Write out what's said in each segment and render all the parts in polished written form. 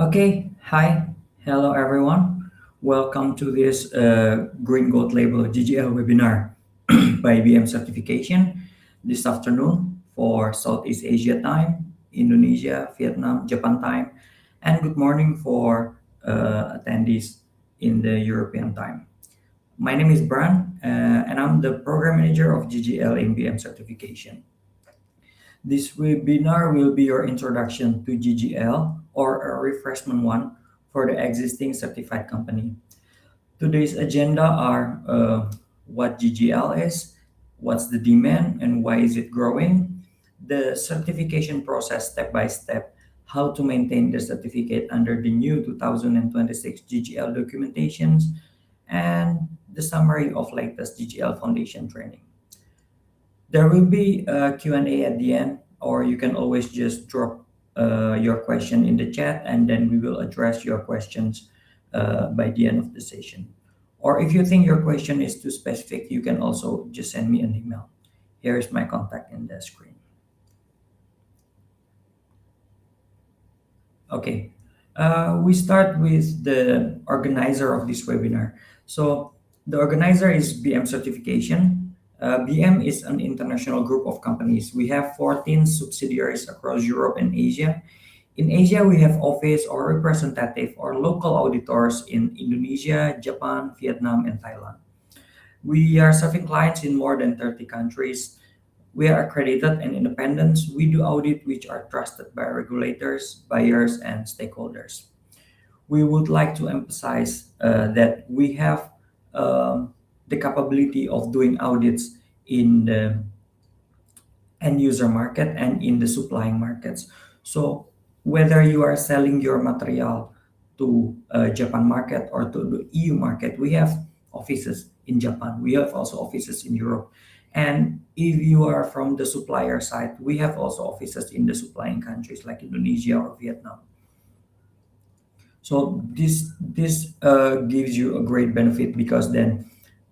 Okay, hi, hello everyone. Welcome to this Green Gold Label GGL webinar by BM Certification this afternoon for Southeast Asia time, Indonesia, Vietnam, Japan time, and good morning for attendees in the European time. My name is Bran, and I'm the program manager of GGL in BM Certification. This webinar will be your introduction to GGL or a refreshment one for the existing certified company. Today's agenda are what GGL is, what's the demand and why is it growing, the certification process step by step, how to maintain the certificate under the new 2026 GGL documentations, and the summary of latest GGL Foundation training. There will be a Q&A at the end, or you can always just drop your question in the chat and then we will address your questions by the end of the session. Or if you think your question is too specific, you can also just send me an email. Here is my contact in the screen. Okay, we start with the organizer of this webinar. So the organizer is BM Certification. BM is an international group of companies. We have 14 subsidiaries across Europe and Asia. In Asia, we have office or representative or local auditors in Indonesia, Japan, Vietnam, and Thailand. We are serving clients in more than 30 countries. We are accredited and independent. We do audit which are trusted by regulators, buyers, and stakeholders. We would like to emphasize that we have the capability of doing audits in the end user market and in the supplying markets. So whether you are selling your material to Japan market or to the EU market, we have offices in Japan. We have also offices in Europe. And if you are from the supplier side, we have also offices in the supplying countries like Indonesia or Vietnam. So this gives you a great benefit because then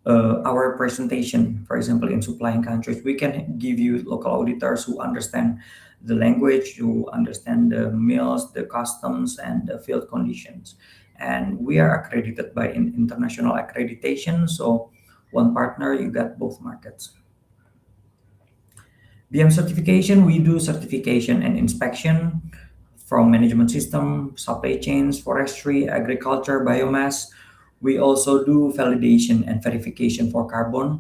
our presentation, for example, in supplying countries, we can give you local auditors who understand the language, who understand the mills, the customs, and the field conditions. And we are accredited by international accreditation. So one partner, you got both markets. BM certification, we do certification and inspection from management system, supply chains, forestry, agriculture, biomass. We also do validation and verification for carbon,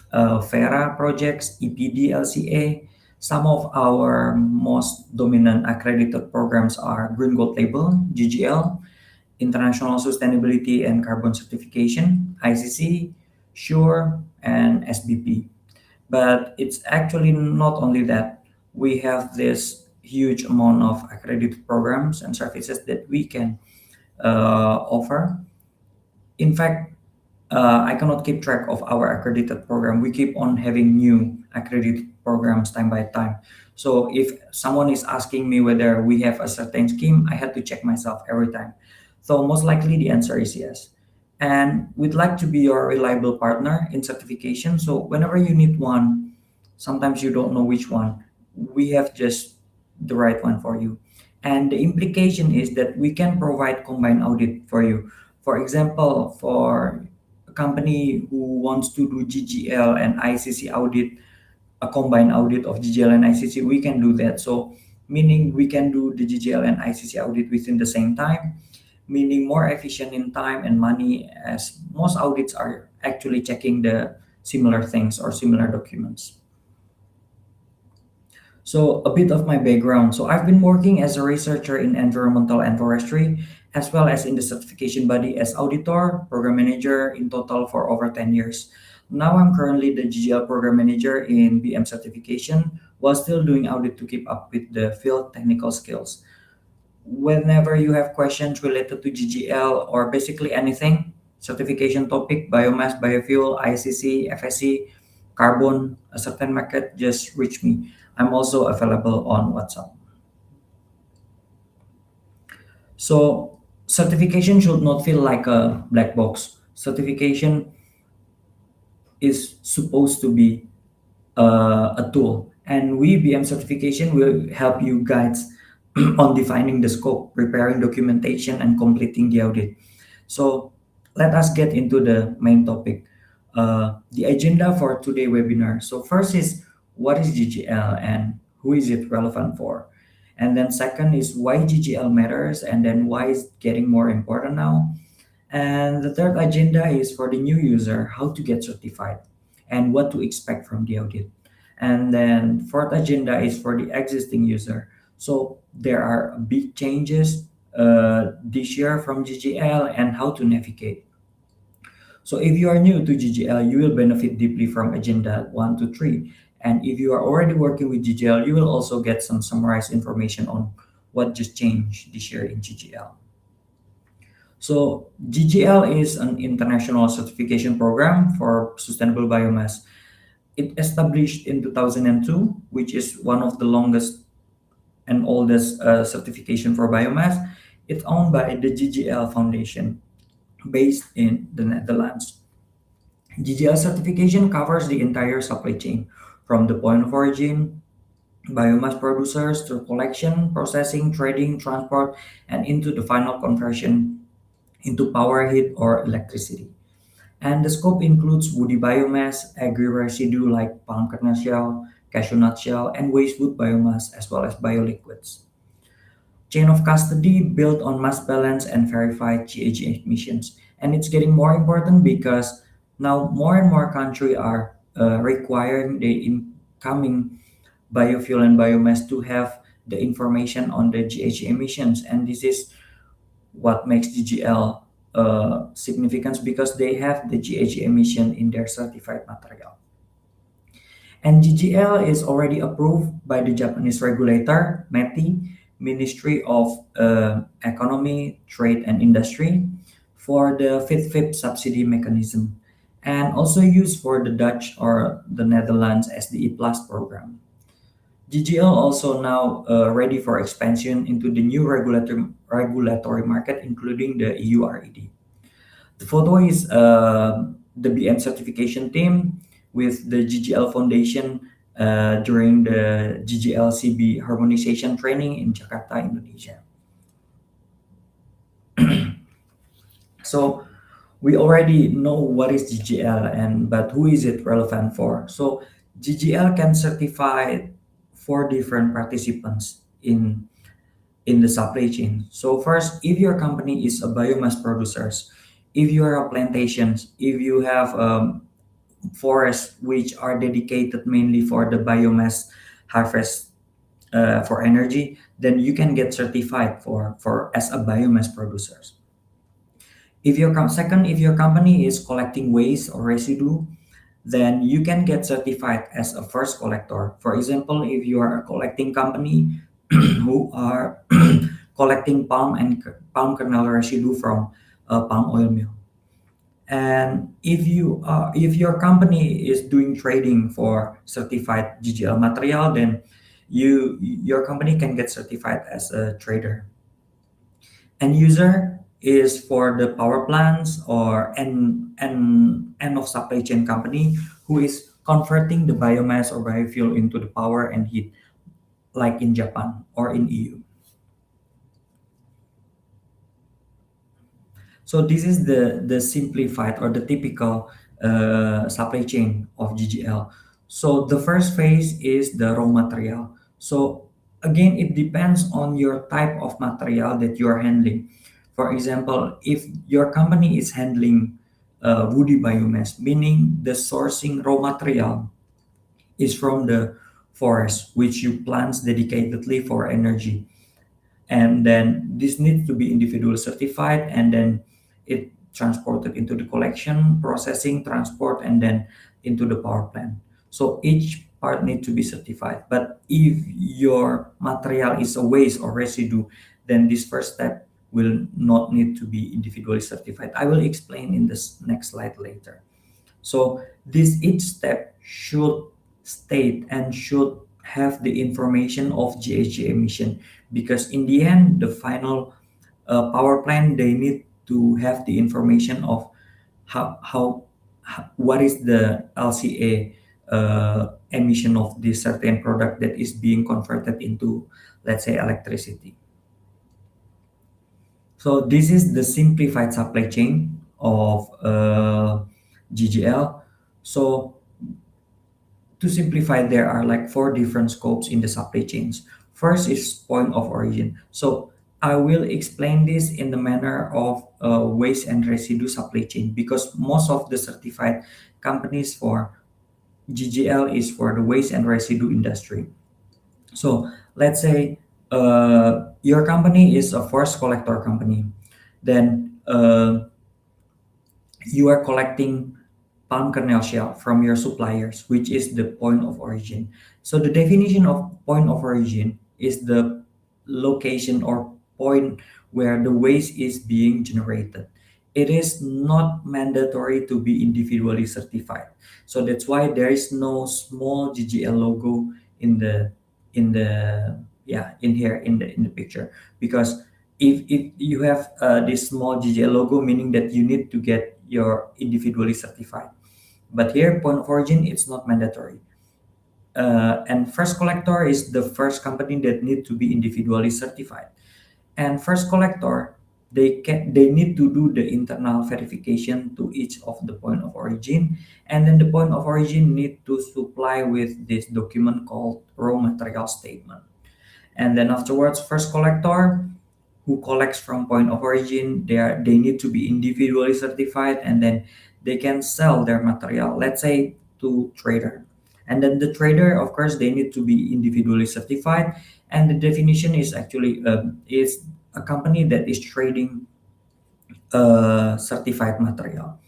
FERA projects, EPD, LCA. Some of our most dominant accredited programs are Green Gold Label, GGL, International Sustainability and Carbon Certification, ICC, SURE, and SBP. But it's actually not only that. We have this huge amount of accredited programs and services that we can offer. In fact, I cannot keep track of our accredited program. We keep on having new accredited programs time by time. So if someone is asking me whether we have a certain scheme, I had to check myself every time. So most likely the answer is yes. And we'd like to be your reliable partner in certification. So whenever you need one, sometimes you don't know which one, we have just the right one for you. And the implication is that we can provide combined audit for you. For example, for a company who wants to do GGL and ICC audit, a combined audit of GGL and ICC, we can do that. So meaning we can do the GGL and ICC audit within the same time, meaning more efficient in time and money, as most audits are actually checking the similar things or similar documents. So a bit of my background. So I've been working as a researcher in environmental and forestry, as well as in the certification body as auditor, program manager in total for over 10 years. Now I'm currently the GGL program manager in BM certification while still doing audit to keep up with the field technical skills. Whenever you have questions related to GGL or basically anything, certification topic, biomass, biofuel, ICC, FSC, carbon, a certain market, just reach me. I'm also available on WhatsApp. So certification should not feel like a black box. Certification is supposed to be a tool, and we BM certification will help you guides on defining the scope, preparing documentation, and completing the audit. So let us get into the main topic, the agenda for today's webinar. So first is, what is GGL and who is it relevant for? And then second is why GGL matters, and then why is it getting more important now. And the third agenda is for the new user, how to get certified and what to expect from the audit. And then fourth agenda is for the existing user. So there are big changes this year from GGL and how to navigate. So if you are new to GGL, you will benefit deeply from agenda 1 to 3. And if you are already working with GGL, you will also get some summarized information on what just changed this year in GGL. So GGL is an international certification program for sustainable biomass. It established in 2002, which is one of the longest and oldest certification for biomass. It's owned by the GGL Foundation, based in the Netherlands. GGL certification covers the entire supply chain, from the point of origin, biomass producers, to collection, processing, trading, transport, and into the final conversion into power, heat, or electricity. And the scope includes woody biomass, agri-residue like palm kernel shell, cashew nut shell, and waste wood biomass, as well as bioliquids. Chain of custody built on mass balance and verified GHG emissions. And it's getting more important because now more and more countries are requiring the incoming biofuel and biomass to have the information on the GHG emissions. And this is what makes GGL significant, because they have the GHG emission in their certified material. And GGL is already approved by the Japanese regulator, METI, Ministry of Economy, Trade and Industry, for the FIT-FIP subsidy mechanism, and also used for the Dutch or the Netherlands SDE Plus program. GGL also now ready for expansion into the new regulatory market, including the EU RED. The photo is the BM certification team with the GGL Foundation during the 𝐸𝐭𝐲 harmonization training in Jakarta, Indonesia. So we already know what is GGL, but who is it relevant for? So GGL can certify 4 different participants in the supply chain. So first, if your company is a biomass producers, if you are a plantations, if you have forests which are dedicated mainly for the biomass harvest for energy, then you can get certified for as a biomass producers. If your company is collecting waste or residue, then you can get certified as a first collector. For example, if you are a collecting company who are collecting palm kernel residue from a palm oil mill. And if your company is doing trading for certified GGL material, then your company can get certified as a trader. End user is for the power plants or end of supply chain company who is converting the biomass or biofuel into the power and heat, like in Japan or in EU. So this is the simplified or the typical supply chain of GGL. So the first phase is the raw material. So again, it depends on your type of material that you are handling. For example, if your company is handling woody biomass, meaning the sourcing raw material is from the forest, which you plant dedicatedly for energy. And then this needs to be individually certified, and then it transported into the collection, processing, transport, and then into the power plant. So each part needs to be certified. But if your material is a waste or residue, then this first step will not need to be individually certified. I will explain in this next slide later. So each step should state and should have the information of GHG emission, because in the end, the final power plant, they need to have the information of what is the LCA emission of this certain product that is being converted into, let's say, electricity. So this is the simplified supply chain of GGL. So to simplify, there are like four different scopes in the supply chains. First is point of origin. So I will explain this in the manner of waste and residue supply chain, because most of the certified companies for GGL is for the waste and residue industry. So let's say your company is a first collector company. Then you are collecting palm kernel shell from your suppliers, which is the point of origin. So the definition of point of origin is the location or point where the waste is being generated. It is not mandatory to be individually certified. So that's why there is no small GGL logo in the in here in the picture, because if you have this small GGL logo, meaning that you need to get your individually certified. But here, point of origin, it's not mandatory. And first collector is the first company that need to be individually certified. And first collector, they need to do the internal verification to each of the point of origin, and then the point of origin need to supply with this document called raw material statement. And then afterwards, first collector who collects from point of origin, they need to be individually certified, and then they can sell their material, let's say, to trader. And then the trader, of course, they need to be individually certified. And the definition is actually is a company that is trading certified material.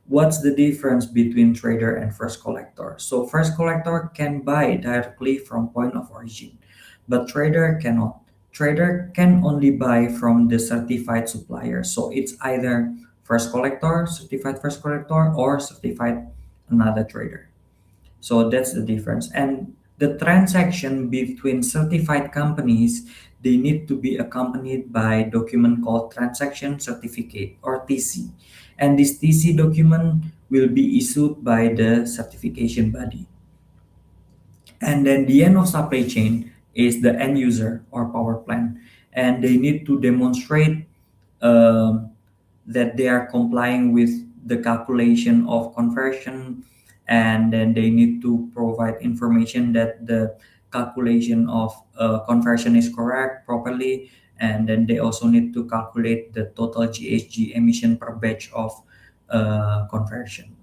What's the difference between trader and first collector? So first collector can buy directly from point of origin, but trader cannot. Trader can only buy from the certified supplier. So it's either first collector, certified first collector, or certified another trader. So that's the difference. And the transaction between certified companies, they need to be accompanied by document called transaction certificate, or TC. And this TC document will be issued by the certification body. And then the end of supply chain is the end user or power plant. And they need to demonstrate that they are complying with the calculation of conversion, and then they need to provide information that the calculation of conversion is correct properly, and then they also need to calculate the total GHG emission per batch of conversion.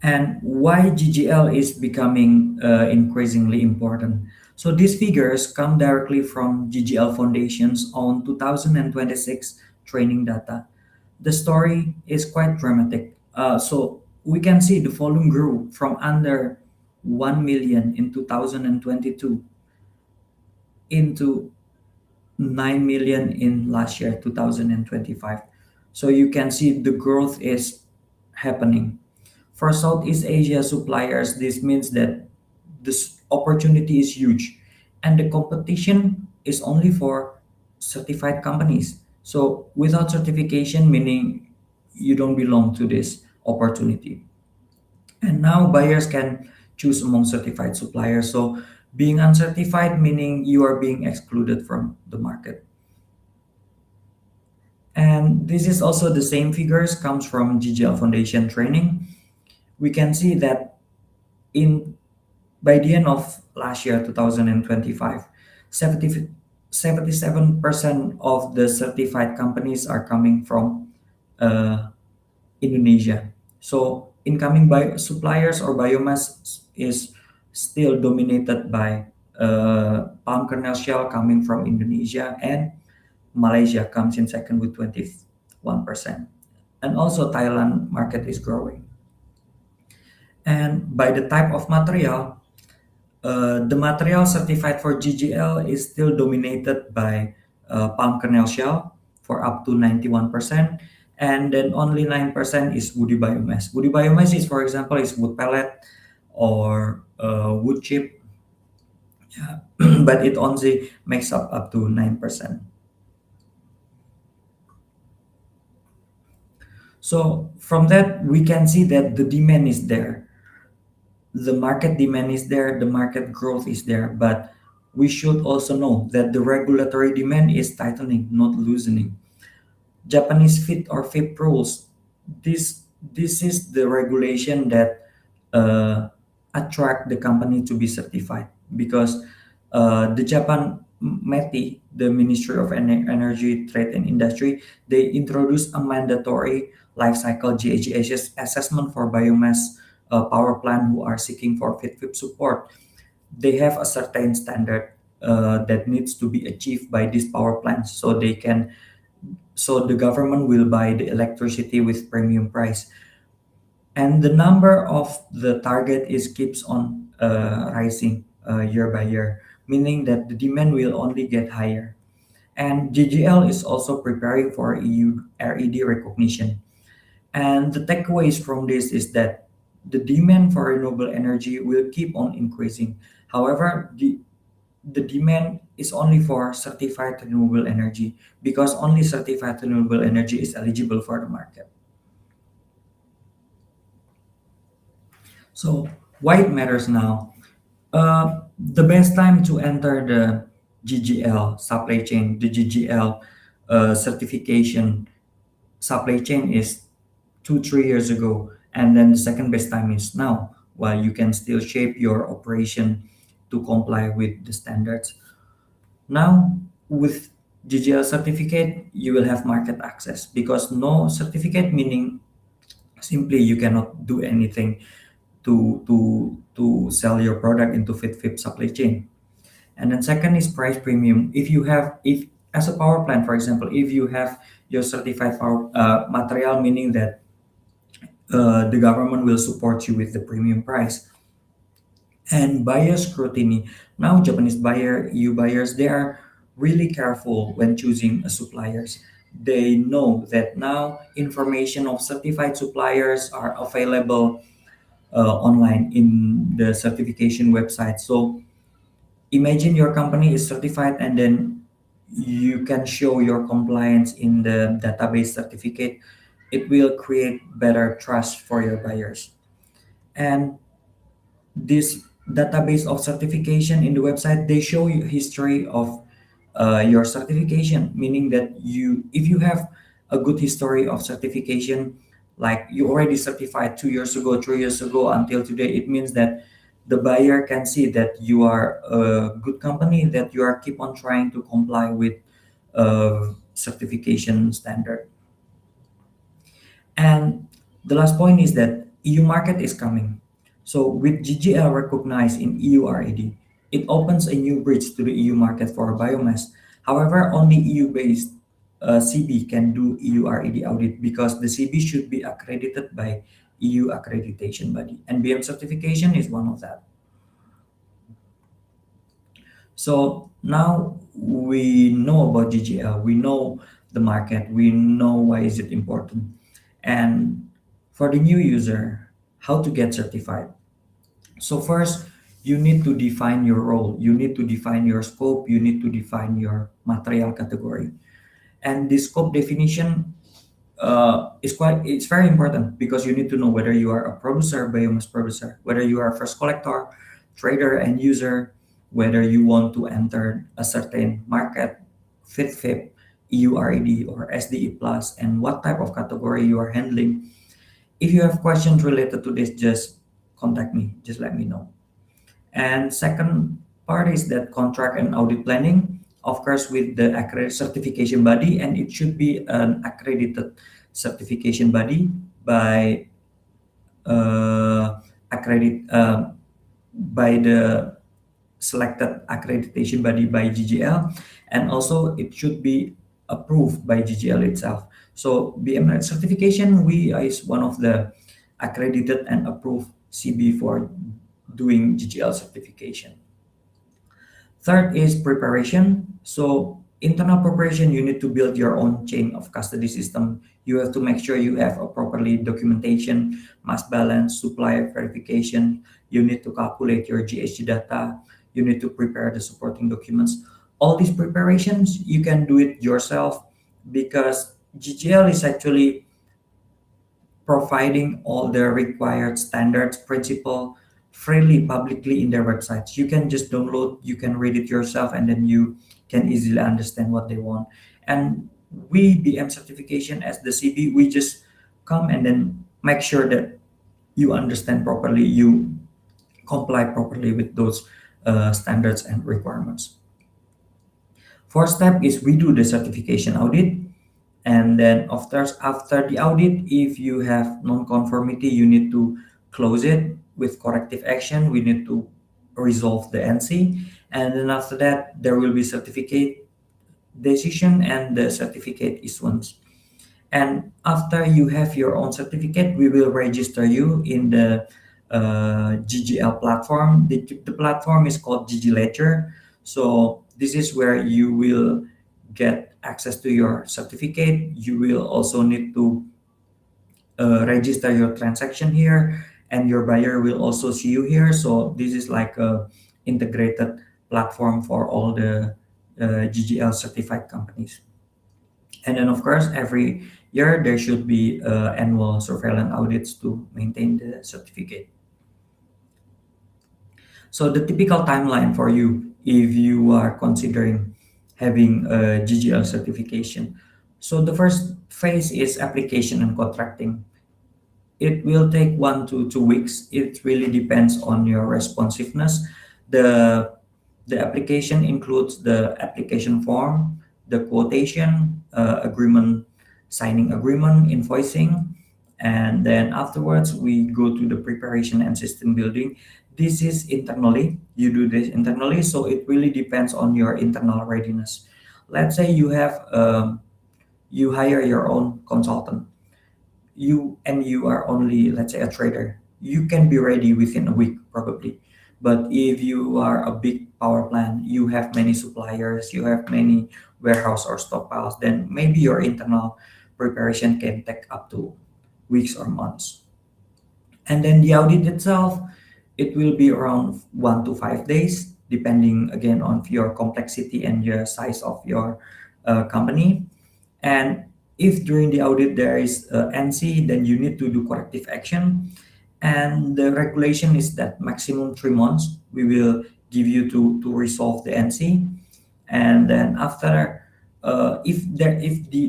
And why GGL is becoming increasingly important. So these figures come directly from GGL Foundation's own 2026 training data. The story is quite dramatic. So we can see the volume grew from under 1 million in 2022 into 9 million in last year, 2025. So you can see the growth is happening. For Southeast Asia suppliers, this means that this opportunity is huge, and the competition is only for certified companies. So without certification, meaning you don't belong to this opportunity. And now buyers can choose among certified suppliers. So being uncertified, meaning you are being excluded from the market. And this is also the same figures comes from GGL Foundation training. We can see that in by the end of last year, 2025, 77% of the certified companies are coming from Indonesia. So incoming by suppliers or biomass is still dominated by palm kernel shell coming from Indonesia, and Malaysia comes in second with 21%. And also Thailand market is growing. And by the type of material, the material certified for GGL is still dominated by palm kernel shell for up to 91%, and then only 9% is woody biomass. Woody biomass is, for example, is wood pellet or wood chip, yeah. But it only makes up to 9%. So from that, we can see that the demand is there. The market demand is there, the market growth is there, but we should also know that the regulatory demand is tightening, not loosening. Japanese fit or FIP rules. This is the regulation that attract the company to be certified, because the Japan METI, the Ministry of Energy, Trade and Industry, they introduced a mandatory life cycle GHG assessment for biomass power plant who are seeking for FIP support. They have a certain standard that needs to be achieved by these power plants, so they can, so the government will buy the electricity with premium price, and the number of the target is keeps on rising year by year, meaning that the demand will only get higher. And GGL is also preparing for EU RED recognition. And the takeaways from this is that the demand for renewable energy will keep on increasing. However, the demand is only for certified renewable energy, because only certified renewable energy is eligible for the market. So why it matters now? The best time to enter the GGL supply chain, the GGL certification supply chain is 2 3 years ago, and then the second best time is now, while you can still shape your operation to comply with the standards. Now, with GGL certificate, you will have market access, because no certificate meaning simply you cannot do anything to sell your product into fit supply chain. And then second is price premium. If you have, if as a power plant, for example, if you have your certified power material, meaning that the government will support you with the premium price. And buyer scrutiny. Now, Japanese buyer, EU buyers, they are really careful when choosing suppliers. They know that now information of certified suppliers are available online in the certification website. So imagine your company is certified, and then you can show your compliance in the database certificate. It will create better trust for your buyers. And this database of certification in the website, they show you history of your certification, meaning that you, if you have a good history of certification, like you already certified 2 years ago, 3 years ago until today, it means that the buyer can see that you are a good company, that you are keep on trying to comply with certification standard. And the last point is that EU market is coming. So with GGL recognized in EU RED, it opens a new bridge to the EU market for biomass. However, only EU-based CB can do EU RED audit, because the CB should be accredited by EU accreditation body, and BM certification is one of that. So now we know about GGL, we know the market, we know why is it important. And for the new user, how to get certified. So first, you need to define your role, you need to define your scope, you need to define your material category. And this scope definition it's very important, because you need to know whether you are a producer, biomass producer, whether you are a first collector, trader, and user, whether you want to enter a certain market, FIP, EU RED or SDE plus, and what type of category you are handling. If you have questions related to this, just contact me, just let me know. And second part is that contract and audit planning, of course, with the accredited certification body, and it should be an accredited certification body by accredit by the selected accreditation body by GGL, and also it should be approved by GGL itself. So BM certification, we is one of the accredited and approved CB for doing GGL certification. Third is preparation. So internal preparation, you need to build your own chain of custody system. You have to make sure you have a properly documentation, mass balance, supplier verification. You need to calculate your GHG data. You need to prepare the supporting documents. All these preparations, you can do it yourself, because GGL is actually providing all the required standards, principle, freely publicly in their websites. You can just download, you can read it yourself, and then you can easily understand what they want. And we BM certification as the CB, we just come and then make sure that you understand properly, you comply properly with those standards and requirements. Fourth step is we do the certification audit. And then after the audit, if you have non-conformity, you need to close it with corrective action. We need to resolve the NC. And then after that, there will be certificate decision and the certificate issuance. And after you have your own certificate, we will register you in the GGL platform. The platform is called GGL. So this is where you will get access to your certificate. You will also need to register your transaction here, and your buyer will also see you here. So this is like a integrated platform for all the GGL certified companies. And then of course, every year there should be annual surveillance audits to maintain the certificate. So the typical timeline for you if you are considering having a GGL certification. So the first phase is application and contracting. It will take 1 to 2 weeks. It really depends on your responsiveness. The the application includes the application form, the quotation, agreement, signing agreement, invoicing, and then afterwards we go to the preparation and system building. This is internally. You do this internally, so it really depends on your internal readiness. Let's say you hire your own consultant. You are only, let's say, a trader. You can be ready within a week probably. But if you are a big power plant, you have many suppliers, you have many warehouse or stockpiles, then maybe your internal preparation can take up to weeks or months. And then the audit itself, it will be around 1 to 5 days, depending again on your complexity and your size of your company. And if during the audit there is NC, then you need to do corrective action. And the regulation is that maximum 3 months we will give you to resolve the NC. And then after, if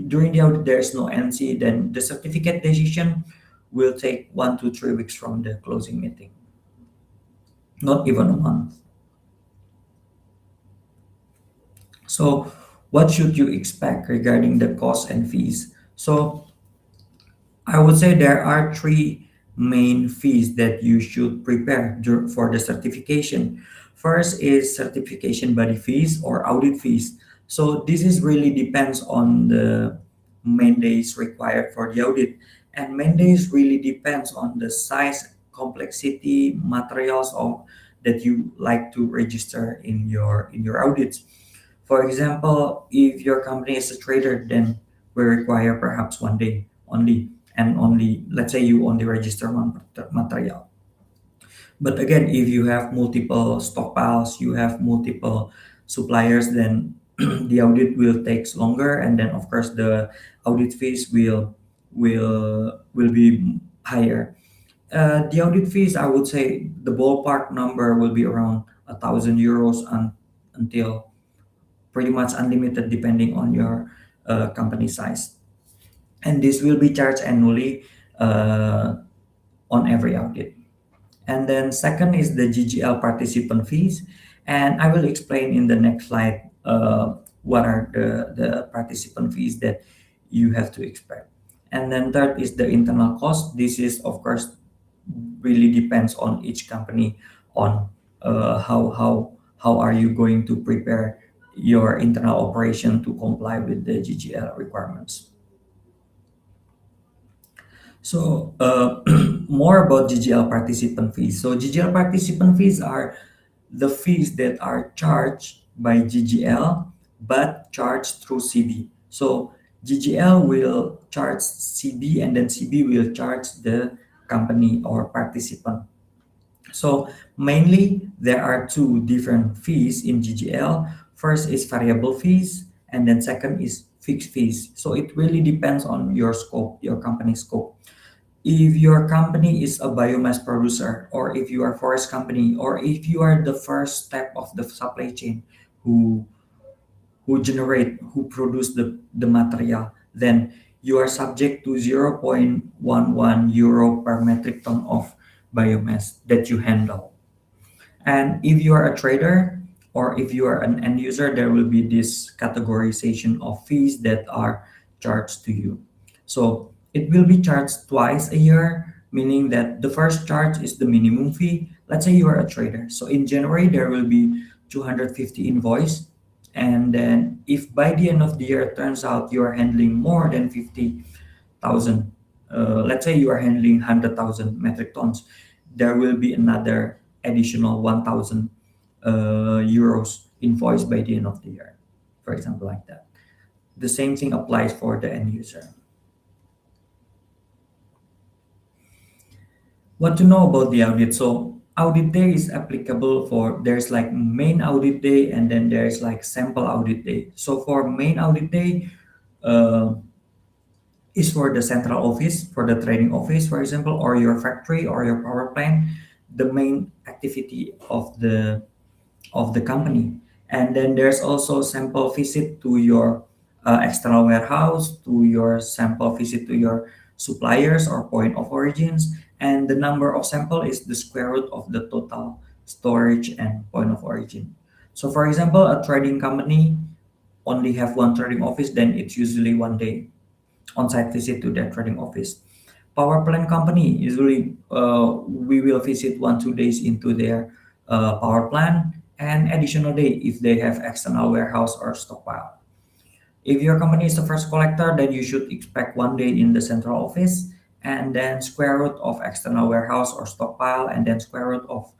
during the audit there is no NC, then the certificate decision will take 1 to 3 weeks from the closing meeting, not even a month. So what should you expect regarding the costs and fees? So I would say there are three main fees that you should prepare for the certification. First is certification body fees or audit fees. So this is really depends on the mandates required for the audit, and mandates really depends on the size, complexity, materials of that you like to register in your audits. For example, if your company is a trader, then we require perhaps 1 day only, and only, let's say you only register one material. But again, if you have multiple stockpiles, you have multiple suppliers, then the audit will take longer, and then of course the audit fees will be higher. The audit fees, I would say the ballpark number will be around €1,000 until pretty much unlimited, depending on your company size. And this will be charged annually on every audit. And then second is the GGL participant fees, and I will explain in the next slide what are the participant fees that you have to expect. And then third is the internal cost. This is of course really depends on each company on how are you going to prepare your internal operation to comply with the GGL requirements. So more about GGL participant fees. So GGL participant fees are the fees that are charged by GGL but charged through CB. So GGL will charge CB, and then CB will charge the company or participant. So mainly there are two different fees in GGL. First is variable fees, and then second is fixed fees. So it really depends on your scope, your company scope. If your company is a biomass producer, or if you are forest company, or if you are the first step of the supply chain who who produce the material, then you are subject to 0.11 euro per metric ton of biomass that you handle. And if you are a trader or if you are an end user, there will be this categorization of fees that are charged to you. So it will be charged twice a year, meaning that the first charge is the minimum fee. Let's say you are a trader. So in January, there will be 250 invoice. And then if by the end of the year, it turns out you are handling more than 50,000, let's say you are handling 100,000 metric tons, there will be another additional 1,000 euros invoice by the end of the year, for example, like that. The same thing applies for the end user. What to know about the audit? So audit day is applicable for, there's like main audit day and then there's like sample audit day. So for main audit day, uh, is for the central office, for the trading office, for example, or your factory or your power plant, the main activity of the company. And then there's also sample visit to your external warehouse, to your sample visit to your suppliers or point of origins. And the number of sample is the square root of the total storage and point of origin. So for example, a trading company only have one trading office, then it's usually 1 day on-site visit to their trading office. Power plant company usually we will visit 1 2 days into their power plant, and additional day if they have external warehouse or stockpile. If your company is the first collector, then you should expect 1 day in the central office, and then square root of external warehouse or stockpile, and then square root of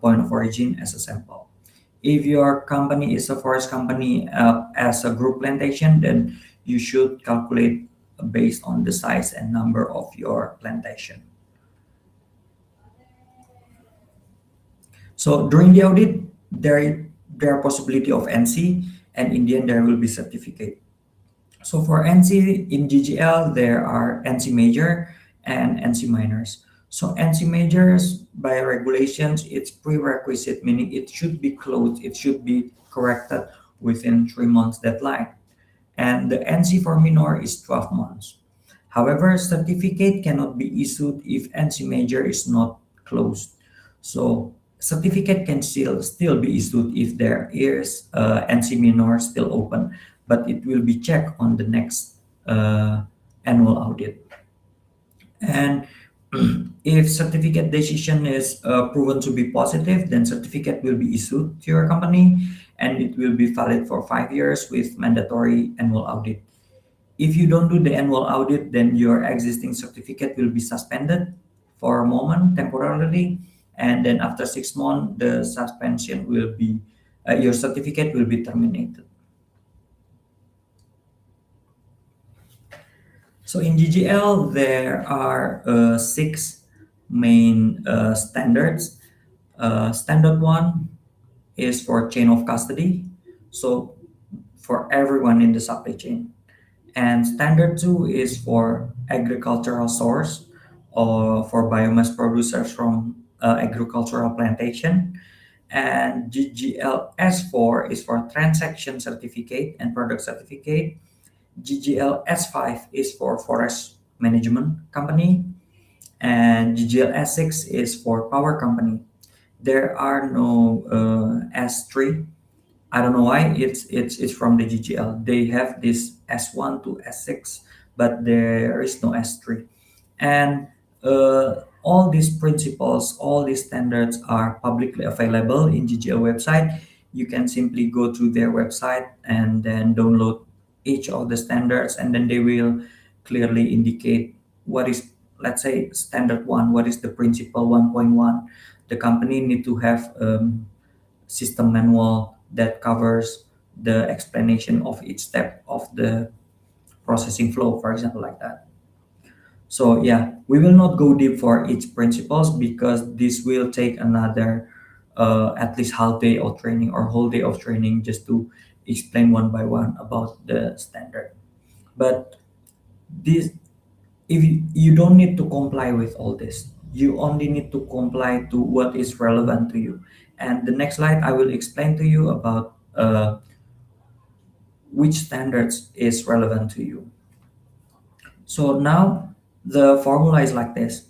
point of origin as a sample. If your company is a forest company as a group plantation, then you should calculate based on the size and number of your plantation. So during the audit, there are possibility of NC, and in the end there will be certificate. So for NC in GGL, there are NC major and NC minors. So NC majors by regulations, it's prerequisite, meaning it should be closed, it should be corrected within 3 months deadline. And the NC for minor is 12 months. However, certificate cannot be issued if NC major is not closed. So certificate can still be issued if there is NC minor still open, but it will be checked on the next annual audit. And if certificate decision is proven to be positive, then certificate will be issued to your company, and it will be valid for 5 years with mandatory annual audit. If you don't do the annual audit, then your existing certificate will be suspended for a moment temporarily, and then after 6 months, the suspension will be your certificate will be terminated. So in GGL, there are six main standards. Standard one is for chain of custody, so for everyone in the supply chain. And standard two is for agricultural source, or for biomass producers from agricultural plantation. And GGL S4 is for transaction certificate and product certificate. GGL S5 is for forest management company, and GGL S6 is for power company. There are no S3. I don't know why. It's from the GGL. They have this S1 to S6, but there is no S3. And all these principles, all these standards are publicly available in GGL website. You can simply go to their website and then download each of the standards, and then they will clearly indicate what is, let's say, standard one, what is the principle 1.1. The company need to have system manual that covers the explanation of each step of the processing flow, for example, like that. So yeah, we will not go deep for each principles because this will take another at least half day of training or whole day of training just to explain one by one about the standard. But this if you don't need to comply with all this, you only need to comply to what is relevant to you. And the next slide, I will explain to you about which standards is relevant to you. So now the formula is like this.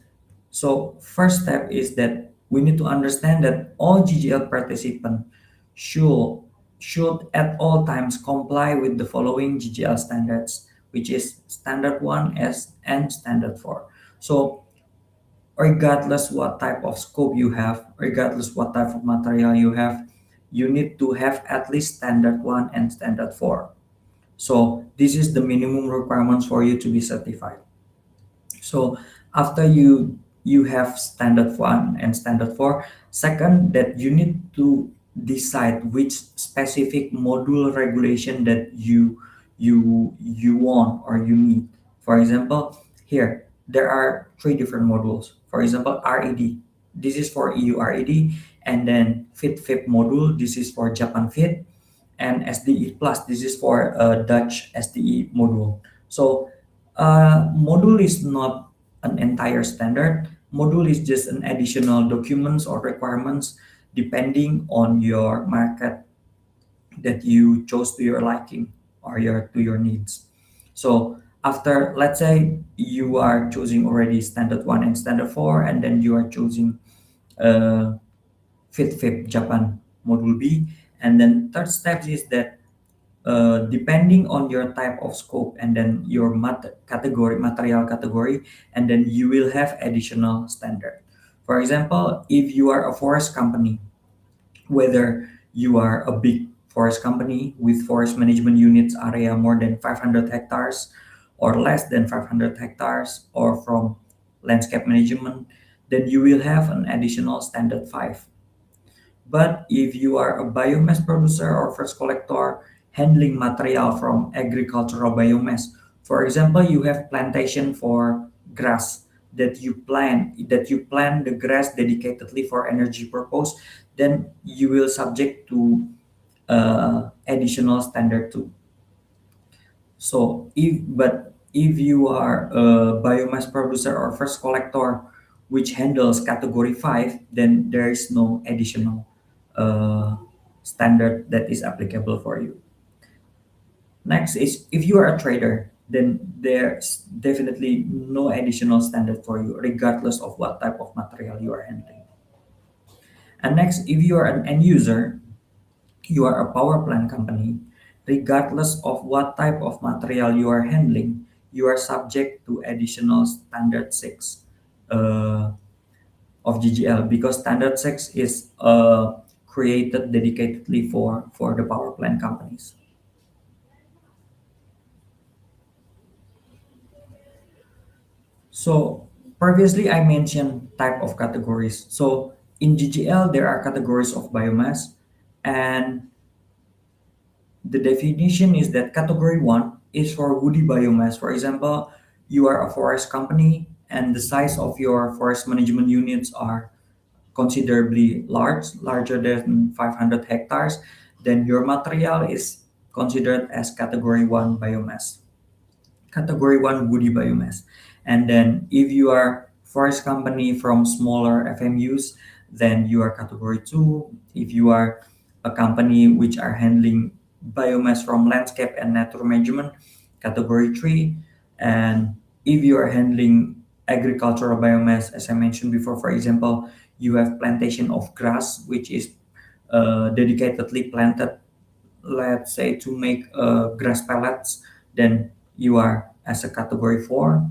So first step is that we need to understand that all GGL participants should should at all times comply with the following GGL standards, which is standard 1 and standard 4. So regardless what type of scope you have, regardless what type of material you have, you need to have at least standard 1 and standard 4. So this is the minimum requirements for you to be certified. So after you have standard 1 and standard 4, second, that you need to decide which specific module regulation that you want or you need. For example, here there are three different modules. For example, RED, this is for EU RED, and then FIT module, this is for Japan FIT, and SDE plus, this is for Dutch SDE module. So module is not an entire standard. Module is just an additional documents or requirements depending on your market that you chose to your liking or to your needs. So after, let's say you are choosing already standard 1 and standard 4, and then you are choosing uh, FIT Japan module B, and then third step is that depending on your type of scope and then your material category, and then you will have additional standard. For example, if you are a forest company, whether you are a big forest company with forest management units area more than 500 hectares or less than 500 hectares, or from landscape management, then you will have an additional standard 5. But if you are a biomass producer or first collector handling material from agricultural biomass, for example, you have plantation for grass that you plant the grass dedicatedly for energy purpose, then you will subject to additional standard 2. So if you are a biomass producer or first collector which handles category 5, then there is no additional uh, standard that is applicable for you. Next is if you are a trader, then there's definitely no additional standard for you, regardless of what type of material you are handling. And next, if you are an end user, you are a power plant company, regardless of what type of material you are handling, you are subject to additional standard 6 uh, of GGL, because standard 6 is created dedicatedly for the power plant companies. So previously I mentioned type of categories. So in GGL, there are categories of biomass, and the definition is that category 1 is for woody biomass. For example, you are a forest company and the size of your forest management units are considerably larger than 500 hectares, then your material is considered as category 1 biomass, category 1 woody biomass. And then if you are forest company from smaller FMUs, then you are category 2. If you are a company which are handling biomass from landscape and nature management, category 3. And if you are handling agricultural biomass, as I mentioned before, for example, you have plantation of grass which is dedicatedly planted, let's say, to make grass pellets, then you are as a category 4.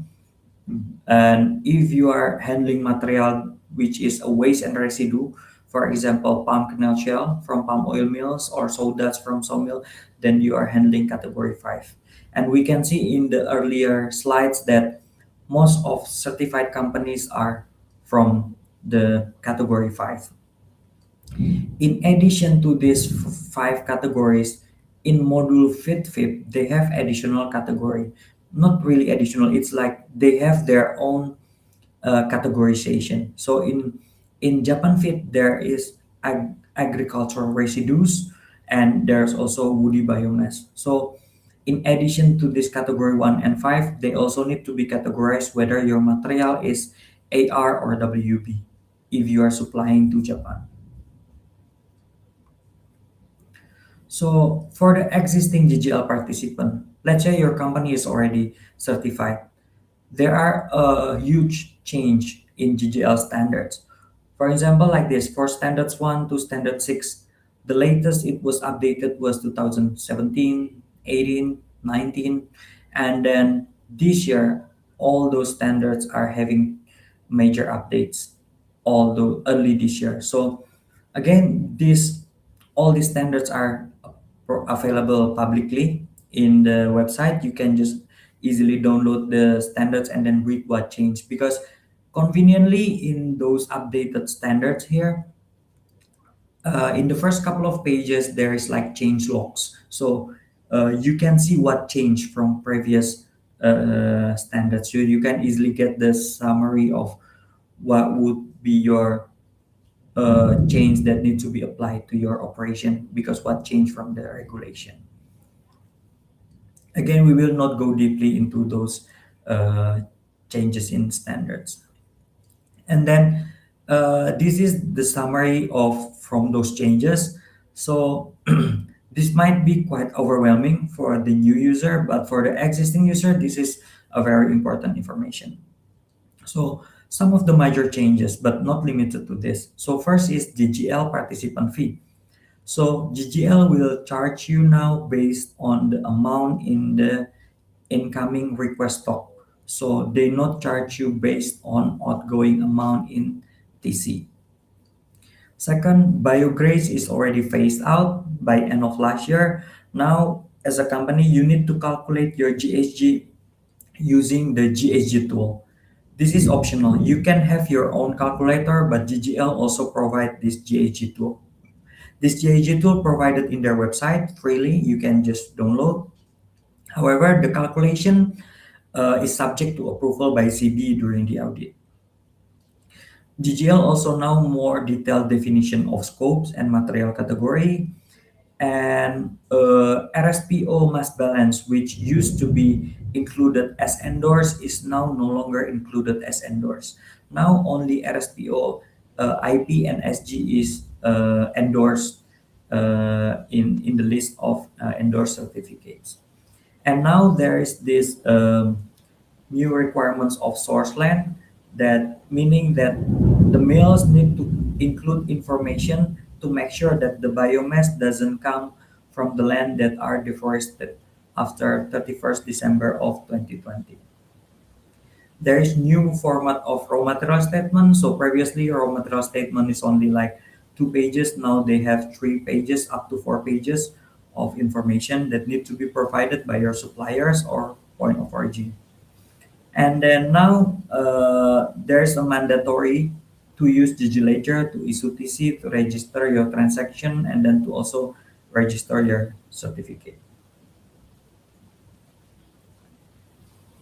And if you are handling material which is a waste and residue, for example, palm kernel shell from palm oil mills or sawdust from sawmill, then you are handling category 5. And we can see in the earlier slides that most of certified companies are from the category 5. In addition to these 5 categories, in module FIT, they have additional category. Not really additional, it's like they have their own categorization. So in Japan FIT, there is agricultural residues, and there's also woody biomass. So In addition to this category 1 and 5, they also need to be categorized whether your material is AR or WB if you are supplying to Japan. So for the existing GGL participant, let's say your company is already certified, there are a huge change in GGL standards. For example, like this, for standards 1 to standard 6, the latest it was updated was 2017, 18, 19, and then this year, all those standards are having major updates, although early this year. So again, all these standards are available publicly in the website. You can just easily download the standards and then read what changed, because conveniently in those updated standards here, in the first couple of pages there is like change logs, so you can see what changed from previous standards, so you can easily get the summary of what would be your change that need to be applied to your operation, because what changed from the regulation. Again, we will not go deeply into those uh, changes in standards. And then this is the summary of from those changes. So this might be quite overwhelming for the new user, but for the existing user, this is a very important information. So some of the major changes, but not limited to this. So first is GGL participant fee. So GGL will charge you now based on the amount in the incoming request stock. So they not charge you based on outgoing amount in TC. Second, biograce is already phased out by end of last year. Now, as a company, you need to calculate your GHG using the GHG tool. This is optional. You can have your own calculator, but GGL also provide this GHG tool. This GHG tool provided in their website freely. You can just download. However, the calculation is subject to approval by CB during the audit. GGL also now more detailed definition of scopes and material category, and RSPO mass balance, which used to be included as endorsed, is now no longer included as endorsed. Now only RSPO, IP, and SG is endorsed in the list of endorsed certificates. And now there is this new requirements of source land, that meaning that the mills need to include information to make sure that the biomass doesn't come from the land that are deforested after 31st December of 2020. There is new format of raw material statement. So previously raw material statement is only like 2 pages. Now they have 3 pages up to 4 pages of information that need to be provided by your suppliers or point of origin. And then now there's a mandatory to use GG Ledger, to issue TC, to register your transaction, and then to also register your certificate.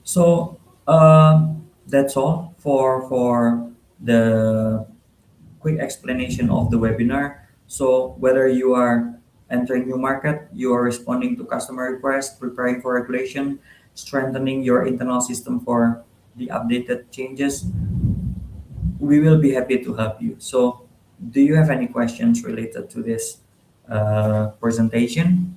So that's all for the quick explanation of the webinar. So whether you are entering new market, you are responding to customer requests, preparing for regulation, strengthening your internal system for the updated changes, we will be happy to help you. So do you have any questions related to this presentation?